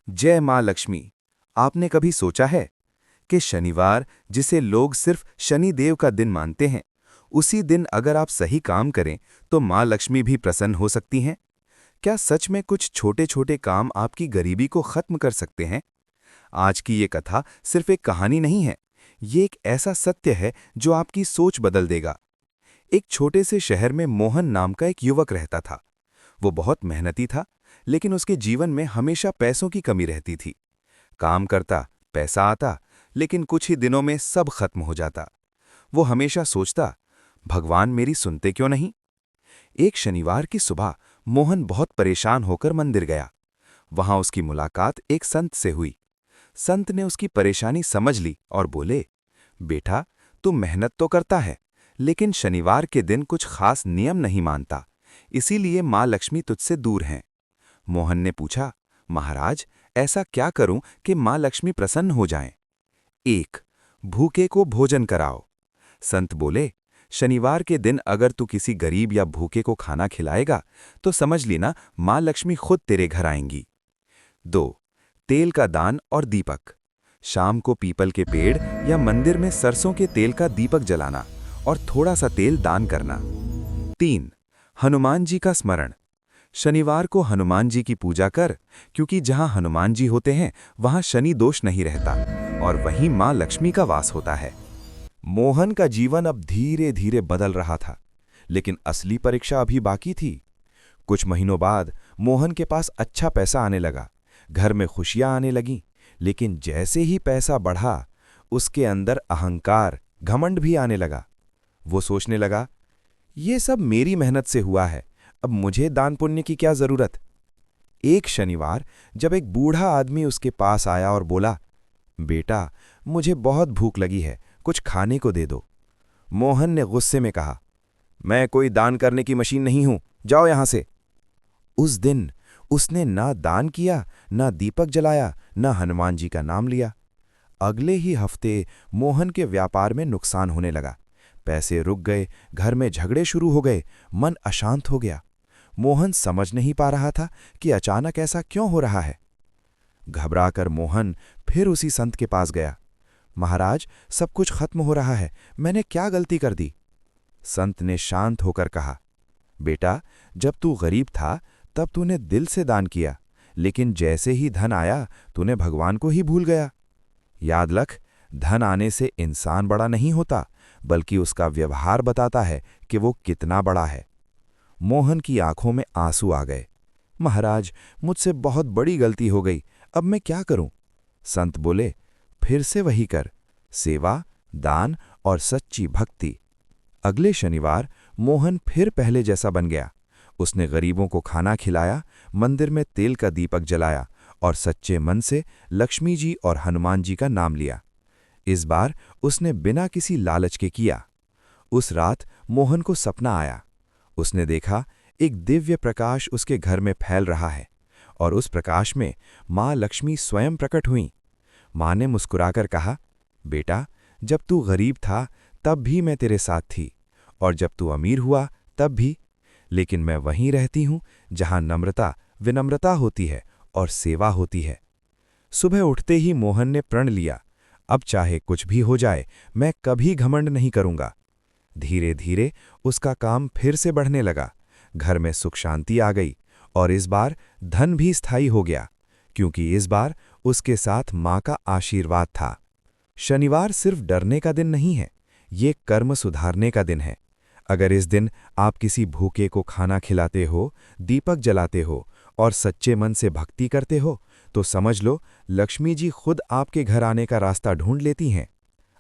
जय माँ लक्ष्मी। आपने कभी सोचा है कि शनिवार, जिसे लोग सिर्फ शनि देव का दिन मानते हैं, उसी दिन अगर आप सही काम करें तो माँ लक्ष्मी भी प्रसन्न हो सकती हैं? क्या सच में कुछ छोटे छोटे काम आपकी गरीबी को खत्म कर सकते हैं? आज की ये कथा सिर्फ एक कहानी नहीं है, ये एक ऐसा सत्य है जो आपकी सोच बदल देगा। एक छोटे से शहर में मोहन नाम का एक युवक रहता था। वो बहुत मेहनती था, लेकिन उसके जीवन में हमेशा पैसों की कमी रहती थी। काम करता, पैसा आता, लेकिन कुछ ही दिनों में सब खत्म हो जाता। वो हमेशा सोचता, भगवान मेरी सुनते क्यों नहीं? एक शनिवार की सुबह मोहन बहुत परेशान होकर मंदिर गया। वहां उसकी मुलाकात एक संत से हुई। संत ने उसकी परेशानी समझ ली और बोले, बेटा, तू मेहनत तो करता है, लेकिन शनिवार के दिन कुछ खास नियम नहीं मानता, इसीलिए माँ लक्ष्मी तुझसे दूर हैं। मोहन ने पूछा, महाराज, ऐसा क्या करूं कि माँ लक्ष्मी प्रसन्न हो जाएं? 1. भूखे को भोजन कराओ। संत बोले, शनिवार के दिन अगर तू किसी गरीब या भूखे को खाना खिलाएगा तो समझ लेना माँ लक्ष्मी खुद तेरे घर आएंगी। 2. तेल का दान और दीपक। शाम को पीपल के पेड़ या मंदिर में सरसों के तेल का दीपक जलाना और थोड़ा सा तेल दान करना। 3. हनुमान जी का स्मरण। शनिवार को हनुमान जी की पूजा कर, क्योंकि जहां हनुमान जी होते हैं वहां शनि दोष नहीं रहता और वहीं मां लक्ष्मी का वास होता है। मोहन का जीवन अब धीरे धीरे बदल रहा था, लेकिन असली परीक्षा अभी बाकी थी। कुछ महीनों बाद मोहन के पास अच्छा पैसा आने लगा, घर में खुशियां आने लगीं, लेकिन जैसे ही पैसा बढ़ा, उसके अंदर अहंकार, घमंड भी आने लगा। वो सोचने लगा, ये सब मेरी मेहनत से हुआ है, अब मुझे दान पुण्य की क्या जरूरत? एक शनिवार जब एक बूढ़ा आदमी उसके पास आया और बोला, बेटा, मुझे बहुत भूख लगी है, कुछ खाने को दे दो। मोहन ने गुस्से में कहा, मैं कोई दान करने की मशीन नहीं हूं, जाओ यहां से। उस दिन उसने ना दान किया, ना दीपक जलाया, ना हनुमान जी का नाम लिया। अगले ही हफ्ते मोहन के व्यापार में नुकसान होने लगा। पैसे रुक गए, घर में झगड़े शुरू हो गए, मन अशांत हो गया। मोहन समझ नहीं पा रहा था कि अचानक ऐसा क्यों हो रहा है। घबराकर मोहन फिर उसी संत के पास गया। महाराज, सब कुछ खत्म हो रहा है, मैंने क्या गलती कर दी? संत ने शांत होकर कहा, बेटा, जब तू गरीब था तब तूने दिल से दान किया, लेकिन जैसे ही धन आया तूने भगवान को ही भूल गया। याद रख, धन आने से इंसान बड़ा नहीं होता, बल्कि उसका व्यवहार बताता है कि वो कितना बड़ा है। मोहन की आंखों में आंसू आ गए। महाराज, मुझसे बहुत बड़ी गलती हो गई, अब मैं क्या करूं? संत बोले, फिर से वही कर, सेवा, दान और सच्ची भक्ति। अगले शनिवार मोहन फिर पहले जैसा बन गया। उसने गरीबों को खाना खिलाया, मंदिर में तेल का दीपक जलाया और सच्चे मन से लक्ष्मी जी और हनुमान जी का नाम लिया। इस बार उसने बिना किसी लालच के किया। उस रात मोहन को सपना आया। उसने देखा, एक दिव्य प्रकाश उसके घर में फैल रहा है और उस प्रकाश में माँ लक्ष्मी स्वयं प्रकट हुईं। माँ ने मुस्कुराकर कहा, बेटा, जब तू गरीब था तब भी मैं तेरे साथ थी, और जब तू अमीर हुआ तब भी, लेकिन मैं वहीं रहती हूं जहां नम्रता, विनम्रता होती है और सेवा होती है। सुबह उठते ही मोहन ने प्रण लिया, अब चाहे कुछ भी हो जाए, मैं कभी घमंड नहीं करूंगा। धीरे धीरे उसका काम फिर से बढ़ने लगा, घर में सुख शांति आ गई और इस बार धन भी स्थायी हो गया, क्योंकि इस बार उसके साथ माँ का आशीर्वाद था। शनिवार सिर्फ डरने का दिन नहीं है, ये कर्म सुधारने का दिन है। अगर इस दिन आप किसी भूखे को खाना खिलाते हो, दीपक जलाते हो और सच्चे मन से भक्ति करते हो, तो समझ लो लक्ष्मी जी खुद आपके घर आने का रास्ता ढूंढ लेती हैं।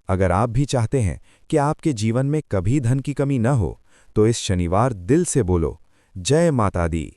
अगर आप भी चाहते हैं कि आपके जीवन में कभी धन की कमी न हो, तो इस शनिवार दिल से बोलो, जय माता दी।